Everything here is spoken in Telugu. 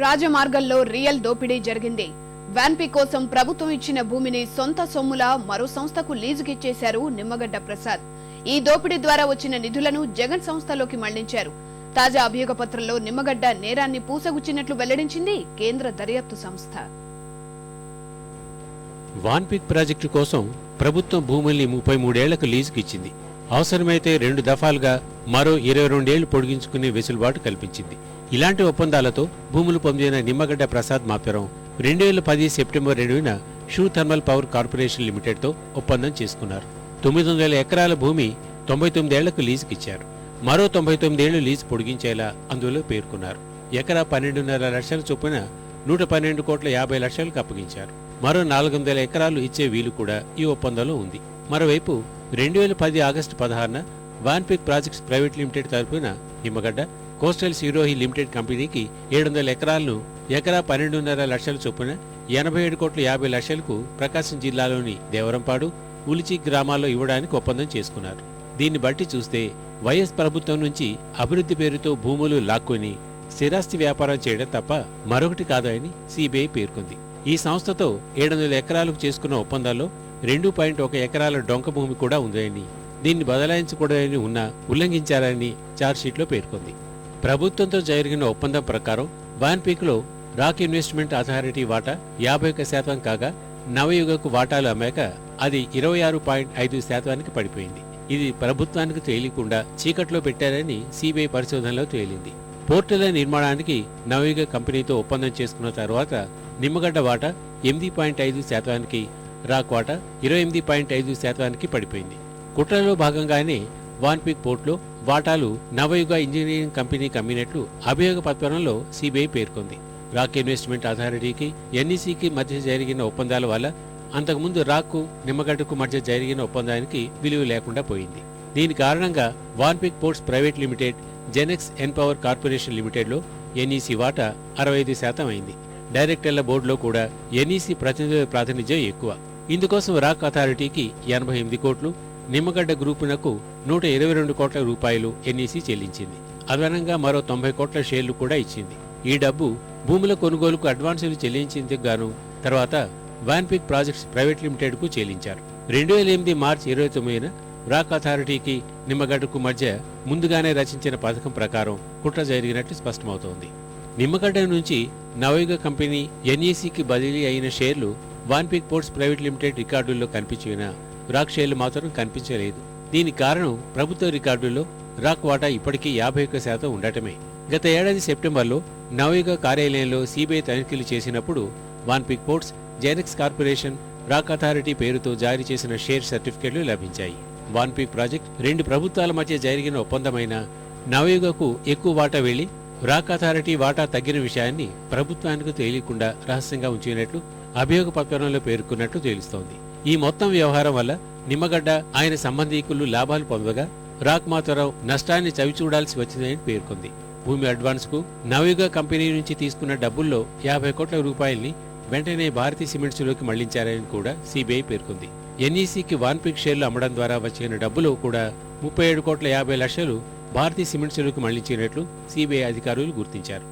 రాజమార్గంలో రియల్ దోపిడీ జరిగింది. వ్యాన్పీ కోసం ప్రభుత్వం ఇచ్చిన భూమిని సొంత సొమ్ములా మరో సంస్థకు లీజుకిచ్చేశారు నిమ్మగడ్డ ప్రసాద్. ఈ దోపిడీ ద్వారా వచ్చిన నిధులను జగన్ సంస్థలోకి మళ్లించారు. తాజా అభియోగ పత్రంలో నిమ్మగడ్డ నేరాన్ని పూసగుచ్చినట్లు వెల్లడించింది కేంద్ర దర్యాప్తు సంస్థ. వాన్పిక్ ప్రాజెక్టు కోసం ప్రభుత్వం భూముల్ని 33 ఏళ్లకు లీజుకు ఇచ్చింది. అవసరమైతే 2 దఫాలుగా మరో 22 ఏళ్లు పొడిగించుకునే వెసులుబాటు కల్పించింది. ఇలాంటి ఒప్పందాలతో భూములు పొందిన నిమ్మగడ్డ ప్రసాద్ మాత్రం 2010 సెప్టెంబర్ 2న షూ థర్మల్ పవర్ కార్పొరేషన్ లిమిటెడ్తో ఒప్పందం చేసుకున్నారు. 900 ఎకరాల భూమి 99 ఏళ్లకు లీజుకిచ్చారు. మరో 99 ఏళ్లు లీజు పొడిగించేలా అందులో పేర్కొన్నారు. ఎకరా 12.5 లక్షల చొప్పున 112,50 లక్షలకు అప్పగించారు. మరో 400 ఎకరాలు ఇచ్చే వీలు కూడా ఈ ఒప్పందంలో ఉంది. మరోవైపు 2010 ఆగస్టు 16న వాన్పిక్ ప్రాజెక్ట్స్ ప్రైవేట్ లిమిటెడ్ తరపున నిమ్మగడ్డ కోస్టల్ సిరోహి లిమిటెడ్ కంపెనీకి 700 ఎకరాలను ఎకరా 12.5 లక్షల చొప్పున 87,50 లక్షలకు ప్రకాశం జిల్లాలోని దేవరంపాడు, ఉలిచి గ్రామాల్లో ఇవ్వడానికి ఒప్పందం చేసుకున్నారు. దీన్ని బట్టి చూస్తే వైఎస్ ప్రభుత్వం నుంచి అభివృద్ధి పేరుతో భూములు లాక్కొని స్థిరాస్తి వ్యాపారం చేయడం తప్ప మరొకటి కాదని సిబిఐ పేర్కొంది. ఈ సంస్థతో 700 ఎకరాలకు చేసుకున్న ఒప్పందాల్లో 2.1 ఎకరాల డొంక భూమి కూడా ఉందని, దీన్ని బదలాయించకూడదని ఉల్లంఘించారని ఛార్జ్షీట్లో పేర్కొంది. ప్రభుత్వంతో జరిగిన ఒప్పందం ప్రకారం వాన్పీక్లో రాక్ ఇన్వెస్ట్మెంట్ అథారిటీ వాటా 51% కాగా నవయుగకు వాటాలు అమ్మాక అది 26.5%కి పడిపోయింది. ఇది ప్రభుత్వానికి తెలియకుండా చీకట్లో పెట్టారని సిబిఐ పరిశోధనలో తేలింది. పోర్టుల నిర్మాణానికి నవయుగ కంపెనీతో ఒప్పందం చేసుకున్న తర్వాత నిమ్మగడ్డ వాటా 8.5%కి, రాక్ వాటా 28.5%కి పడిపోయింది. కుట్రలో భాగంగానే వాన్పిక్ పోర్టులో వాటాలు నవయుగ ఇంజనీరింగ్ కంపెనీకి అమ్మినట్లు అభియోగ పత్రంలో సిబిఐ పేర్కొంది. రాక్ ఇన్వెస్ట్మెంట్ అథారిటీకి, ఎన్ఈసీకి మధ్య జరిగిన ఒప్పందాల వల్ల అంతకుముందు రాక్కు, నిమ్మగడ్డకు మధ్య జరిగిన ఒప్పందానికి విలువ లేకుండా పోయింది. దీని కారణంగా వాన్పిక్ పోర్ట్స్ ప్రైవేట్ లిమిటెడ్, జెనెక్స్ ఎన్పవర్ కార్పొరేషన్ లిమిటెడ్లో ఎన్ఈసీ వాటా 65% అయింది. డైరెక్టర్ల బోర్డులో కూడా ఎన్ఈసీ ప్రతినిధుల ప్రాతినిధ్యం ఎక్కువ. ఇందుకోసం రాక్ అథారిటీకి 88 కోట్లు, నిమ్మగడ్డ గ్రూపునకు 122 కోట్ల రూపాయలు ఎన్ఈసీ చెల్లించింది. అదనంగా మరో 90 కోట్ల షేర్లు కూడా ఇచ్చింది. ఈ డబ్బు భూముల కొనుగోలుకు అడ్వాన్సులు చెల్లించేందుకు గాను తర్వాత వాన్పిక్ ప్రాజెక్ట్స్ ప్రైవేట్ లిమిటెడ్కు చెల్లించారు. 2008 మార్చి 29న రాక్ అథారిటీకి, నిమ్మగడ్డకు మధ్య ముందుగానే రచించిన పథకం ప్రకారం కుట్ర జరిగినట్లు స్పష్టమవుతోంది. నిమ్మగడ్డ నుంచి నవయుగ కంపెనీ ఎన్ఈసీకి బదిలీ అయిన షేర్లు వాన్పిక్ పోర్ట్స్ ప్రైవేట్ లిమిటెడ్ రికార్డుల్లో కనిపించినా రాక్ షేర్లు మాత్రం కనిపించలేదు. దీనికి కారణం ప్రభుత్వ రికార్డుల్లో రాక్ వాటా ఇప్పటికీ 51% ఉండటమే. గత ఏడాది సెప్టెంబర్లో నవయుగ కార్యాలయంలో సిబిఐ తనిఖీలు చేసినప్పుడు Vanpic ports, Genex corporation, rock authority పేరుతో జారీ చేసిన షేర్ సర్టిఫికెట్లు లభించాయి. వాన్పిక్ ప్రాజెక్ట్ 2 ప్రభుత్వాల మధ్య జరిగిన ఒప్పందమైన నవయుగకు ఎక్కువ వాటా వెళ్లి రాక్ అథారిటీ వాటా తగ్గిన విషయాన్ని ప్రభుత్వానికి తెలియకుండా రహస్యంగా ఉంచినట్లు అభియోగ పత్రంలో పేర్కొన్నట్లు తెలుస్తోంది. ఈ మొత్తం వ్యవహారం వల్ల నిమ్మగడ్డ, ఆయన సంబంధీకులు లాభాలు పొందగా రాక్ మాత్రం నష్టాన్ని చవిచూడాల్సి వచ్చిందని పేర్కొంది. భూమి అడ్వాన్స్కు నవయుగ కంపెనీ నుంచి తీసుకున్న డబ్బుల్లో 50 కోట్ల రూపాయల్ని వెంటనే భారతీ సిమెంట్స్లోకి మళ్లించారని కూడా సిబిఐ పేర్కొంది. ఎన్ఈసీకి వాన్పిక్ షేర్లు అమ్మడం ద్వారా వచ్చిన డబ్బులో కూడా 37.50 కోట్ల భారతీ సిమెంట్స్లోకి మళ్లించినట్లు సిబిఐ అధికారులు గుర్తించారు.